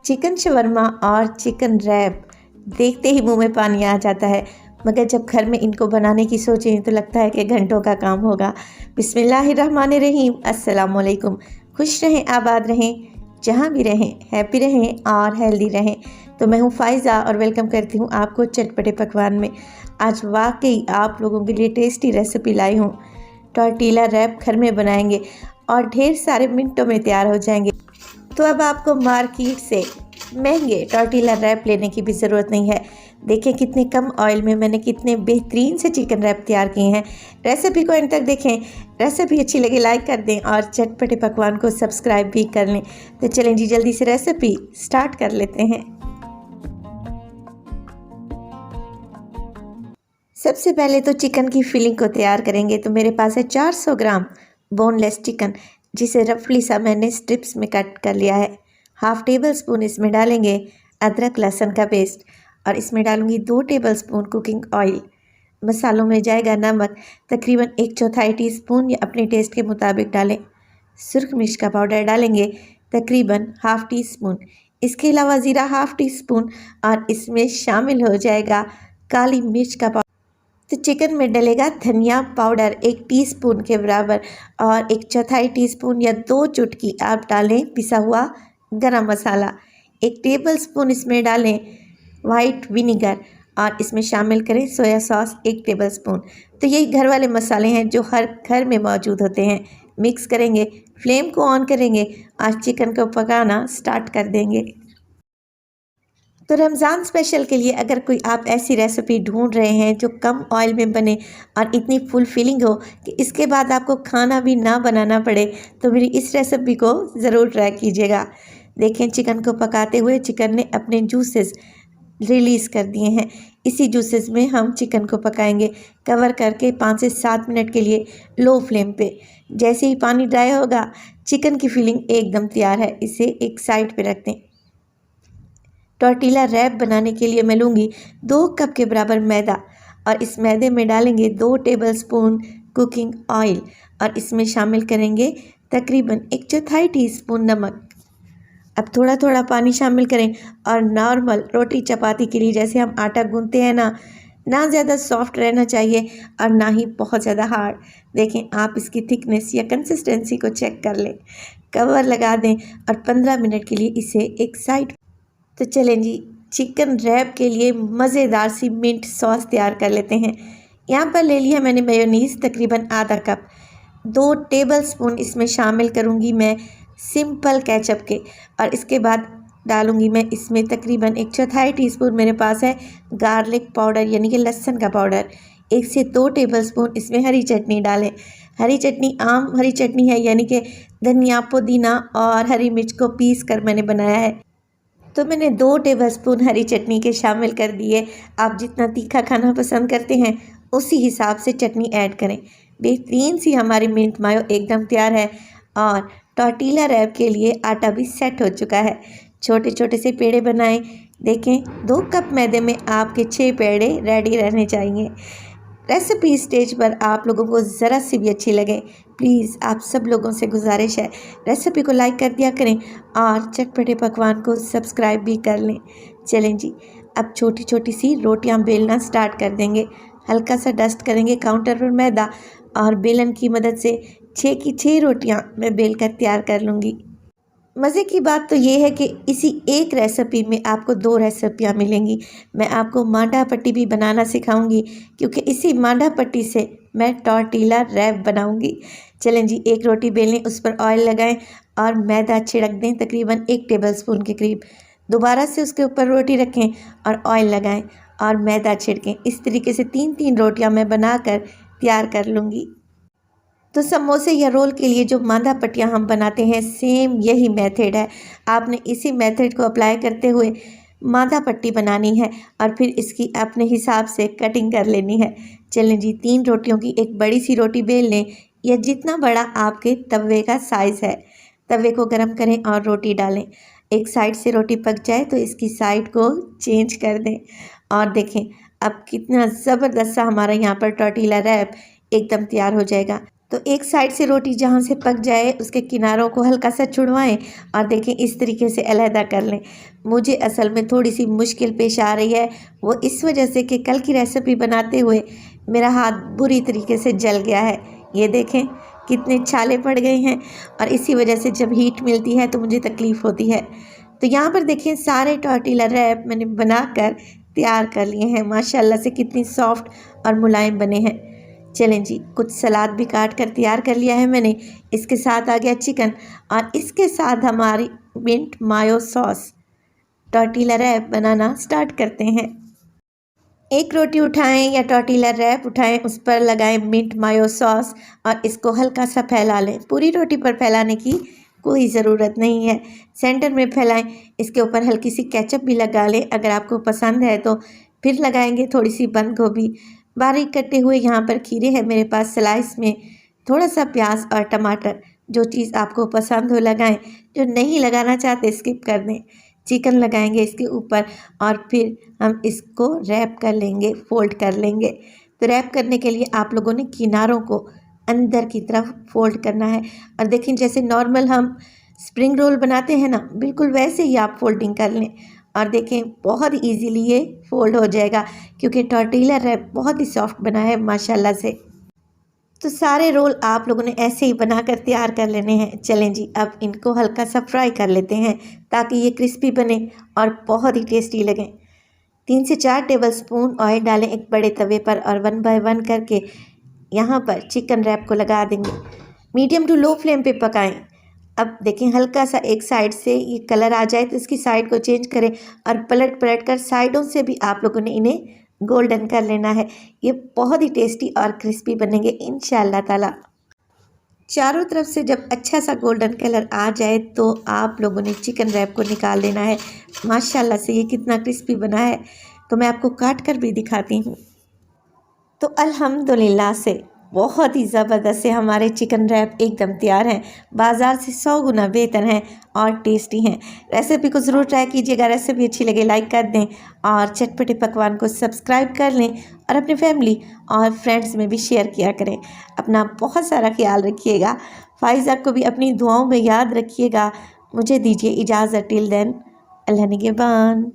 Chicken shawarma और chicken rap देखते ही मुंह में पानी आ जाता है, मगर जब घर में इनको बनाने की सोचें तो लगता है कि घंटों का काम होगा। बिस्मिल्लाहिर्रहमानिर्रहीम, अस्सलाम वालेकुम। खुश रहें, आबाद रहें, जहाँ भी रहें, हैप्पी रहें और हेल्दी रहें। तो मैं हूँ फ़ाइज़ा और वेलकम करती हूँ आपको चटपटे पकवान में। आज वाकई आप लोगों के लिए टेस्टी रेसिपी लाई हूँ। टॉर्टिला रैप घर में बनाएंगे और ढेर सारे मिनटों में तैयार हो जाएंगे। तो अब आपको मार्केट से महंगे टॉर्टिला रैप लेने की भी ज़रूरत नहीं है। देखें कितने कम ऑयल में मैंने कितने बेहतरीन से चिकन रैप तैयार किए हैं। रेसिपी को एंड तक देखें। रेसिपी अच्छी लगे लाइक कर दें और चटपटे पकवान को सब्सक्राइब भी कर लें। तो चलें जी, जल्दी से रेसिपी स्टार्ट कर लेते हैं। सबसे पहले तो चिकन की फिलिंग को तैयार करेंगे। तो मेरे पास है 400 ग्राम बोनलेस चिकन, जिसे रफली सा मैंने स्ट्रिप्स में कट कर लिया है। हाफ़ टेबल स्पून इसमें डालेंगे अदरक लहसुन का पेस्ट और इसमें डालूंगी 2 टेबल स्पून कुकिंग ऑयल। मसालों में जाएगा नमक, तकरीबन 1/4 टीस्पून या अपने टेस्ट के मुताबिक डालें। सुर्ख मिर्च का पाउडर डालेंगे तकरीबन हाफ़ टी स्पून। इसके अलावा ज़ीरा हाफ़ टी स्पून और इसमें शामिल हो जाएगा काली मिर्च का पाउडर। तो चिकन में डलेगा धनिया पाउडर 1 टीस्पून के बराबर और 1/4 टीस्पून या 2 चुटकी आप डालें पिसा हुआ गरम मसाला। 1 टेबल स्पून इसमें डालें वाइट विनीगर और इसमें शामिल करें सोया सॉस 1 टेबल स्पून। तो यही घर वाले मसाले हैं जो हर घर में मौजूद होते हैं। मिक्स करेंगे, फ्लेम को ऑन करेंगे और चिकन को पकाना स्टार्ट कर देंगे। तो रमज़ान स्पेशल के लिए अगर कोई आप ऐसी रेसिपी ढूंढ रहे हैं जो कम ऑयल में बने और इतनी फुल फिलिंग हो कि इसके बाद आपको खाना भी ना बनाना पड़े, तो मेरी इस रेसिपी को ज़रूर ट्राई कीजिएगा। देखें चिकन को पकाते हुए चिकन ने अपने जूसेस रिलीज़ कर दिए हैं। इसी जूसेस में हम चिकन को पकाएंगे कवर करके 5 से 7 मिनट के लिए लो फ्लेम पे। जैसे ही पानी ड्राई होगा चिकन की फिलिंग एकदम तैयार है, इसे एक साइड पे रख दें। टॉर्टिला रैप बनाने के लिए मैं लूँगी 2 कप के बराबर मैदा और इस मैदे में डालेंगे 2 टेबल स्पून कुकिंग ऑयल और इसमें शामिल करेंगे तकरीबन 1/4 टीस्पून नमक। अब थोड़ा थोड़ा पानी शामिल करें और नॉर्मल रोटी चपाती के लिए जैसे हम आटा गूंथते हैं ना ज़्यादा सॉफ्ट रहना चाहिए और ना ही बहुत ज़्यादा हार्ड। देखें आप इसकी थिकनेस या कंसिस्टेंसी को चेक कर लें। कवर लगा दें और 15 मिनट के लिए इसे एक साइड। तो चलें जी, चिकन रैप के लिए मज़ेदार सी मिंट सॉस तैयार कर लेते हैं। यहाँ पर ले लिया मैंने मेयोनीज़ तकरीबन आधा कप। 2 टेबल स्पून इसमें शामिल करूँगी मैं सिंपल केचप के और इसके बाद डालूँगी मैं इसमें तकरीबन 1/4 टीस्पून मेरे पास है गार्लिक पाउडर यानी कि लहसुन का पाउडर। 1 से 2 टेबल स्पून इसमें हरी चटनी डालें। हरी चटनी आम हरी चटनी है, यानी कि धनिया पुदीना और हरी मिर्च को पीस कर मैंने बनाया है। तो मैंने 2 टेबल स्पून हरी चटनी के शामिल कर दिए। आप जितना तीखा खाना पसंद करते हैं उसी हिसाब से चटनी ऐड करें। बेहतरीन सी हमारी मिंट मायो एकदम तैयार है और टॉर्टिला रैप के लिए आटा भी सेट हो चुका है। छोटे छोटे से पेड़े बनाएं। देखें 2 कप मैदे में आपके 6 पेड़े रेडी रहने चाहिए। रेसिपी स्टेज पर आप लोगों को ज़रा सी भी अच्छी लगे, प्लीज़ आप सब लोगों से गुजारिश है रेसिपी को लाइक कर दिया करें और चटपटे पकवान को सब्सक्राइब भी कर लें। चलें जी, अब छोटी छोटी सी रोटियां बेलना स्टार्ट कर देंगे। हल्का सा डस्ट करेंगे काउंटर पर मैदा और बेलन की मदद से 6 की 6 रोटियां मैं बेल कर तैयार कर लूँगी। मज़े की बात तो ये है कि इसी एक रेसिपी में आपको 2 रेसिपियाँ मिलेंगी। मैं आपको मांडा पट्टी भी बनाना सिखाऊंगी क्योंकि इसी मांडा पट्टी से मैं टॉर्टिला रैप बनाऊंगी। चलें जी, एक रोटी बेलें, उस पर ऑयल लगाएं और मैदा छिड़क दें तकरीबन 1 टेबल स्पून के करीब। दोबारा से उसके ऊपर रोटी रखें और ऑयल लगाएं और मैदा छिड़कें। इस तरीके से 3-3 रोटियाँ मैं बनाकर तैयार कर लूँगी। तो समोसे या रोल के लिए जो मांदा पट्टियाँ हम बनाते हैं सेम यही मेथड है। आपने इसी मेथड को अप्लाई करते हुए मांदा पट्टी बनानी है और फिर इसकी अपने हिसाब से कटिंग कर लेनी है। चलें जी, 3 रोटियों की एक बड़ी सी रोटी बेल लें या जितना बड़ा आपके तवे का साइज़ है। तवे को गर्म करें और रोटी डालें। एक साइड से रोटी पक जाए तो इसकी साइड को चेंज कर दें और देखें अब कितना ज़बरदस्त सा हमारा यहाँ पर टॉर्टिला रैप एकदम तैयार हो जाएगा। तो एक साइड से रोटी जहाँ से पक जाए उसके किनारों को हल्का सा छुड़वाएं और देखें इस तरीके से अलहदा कर लें। मुझे असल में थोड़ी सी मुश्किल पेश आ रही है, वो इस वजह से कि कल की रेसिपी बनाते हुए मेरा हाथ बुरी तरीके से जल गया है। ये देखें कितने छाले पड़ गए हैं और इसी वजह से जब हीट मिलती है तो मुझे तकलीफ़ होती है। तो यहाँ पर देखें सारे टॉर्टिला रैप मैंने बनाकर तैयार कर लिए हैं। माशाल्लाह से कितनी सॉफ्ट और मुलायम बने हैं। चलें जी, कुछ सलाद भी काट कर तैयार कर लिया है मैंने। इसके साथ आ गया चिकन और इसके साथ हमारी मिंट मायो सॉस। टॉर्टिला रैप बनाना स्टार्ट करते हैं। एक रोटी उठाएं या टॉर्टिला रैप उठाएं, उस पर लगाएं मिंट मायो सॉस और इसको हल्का सा फैला लें। पूरी रोटी पर फैलाने की कोई ज़रूरत नहीं है, सेंटर में फैलाएं। इसके ऊपर हल्की सी केचप भी लगा लें, अगर आपको पसंद है तो फिर लगाएंगे थोड़ी सी बंद गोभी। बारीक कटे हुए यहाँ पर खीरे हैं मेरे पास स्लाइस में, थोड़ा सा प्याज और टमाटर। जो चीज़ आपको पसंद हो लगाएं, जो नहीं लगाना चाहते स्किप कर दें। चिकन लगाएंगे इसके ऊपर और फिर हम इसको रैप कर लेंगे, फोल्ड कर लेंगे। तो रैप करने के लिए आप लोगों ने किनारों को अंदर की तरफ फोल्ड करना है और देखें जैसे नॉर्मल हम स्प्रिंग रोल बनाते हैं ना, बिल्कुल वैसे ही आप फोल्डिंग कर लें और देखें बहुत इजीली ये फोल्ड हो जाएगा क्योंकि टॉर्टिला रैप बहुत ही सॉफ्ट बना है माशाल्लाह से। तो सारे रोल आप लोगों ने ऐसे ही बनाकर तैयार कर लेने हैं। चलें जी, अब इनको हल्का सा फ्राई कर लेते हैं ताकि ये क्रिस्पी बने और बहुत ही टेस्टी लगें। 3 से 4 टेबलस्पून ऑयल डालें एक बड़े तवे पर और 1 बाय 1 करके यहाँ पर चिकन रैप को लगा देंगे। मीडियम टू लो फ्लेम पे पकाएं। अब देखें हल्का सा एक साइड से ये कलर आ जाए तो इसकी साइड को चेंज करें और पलट पलट कर साइडों से भी आप लोगों ने इन्हें गोल्डन कर लेना है। ये बहुत ही टेस्टी और क्रिस्पी बनेंगे इंशाअल्लाह ताला। चारों तरफ से जब अच्छा सा गोल्डन कलर आ जाए तो आप लोगों ने चिकन रैप को निकाल लेना है। माशाल्लाह से ये कितना क्रिस्पी बना है, तो मैं आपको काट कर भी दिखाती हूँ। तो अल्हम्दुलिल्लाह से बहुत ही ज़बरदस्त से हमारे चिकन रैप एकदम तैयार हैं। बाज़ार से 100 गुना बेहतर हैं और टेस्टी हैं। रेसिपी को ज़रूर ट्राई कीजिएगा। रेसिपी अच्छी लगे लाइक कर दें और चटपटे पकवान को सब्सक्राइब कर लें और अपने फैमिली और फ्रेंड्स में भी शेयर किया करें। अपना बहुत सारा ख्याल रखिएगा। फ़ाइज़ा को भी अपनी दुआओं में याद रखिएगा। मुझे दीजिए इजाज़त। टिल देन, अल्लाह निगहबान।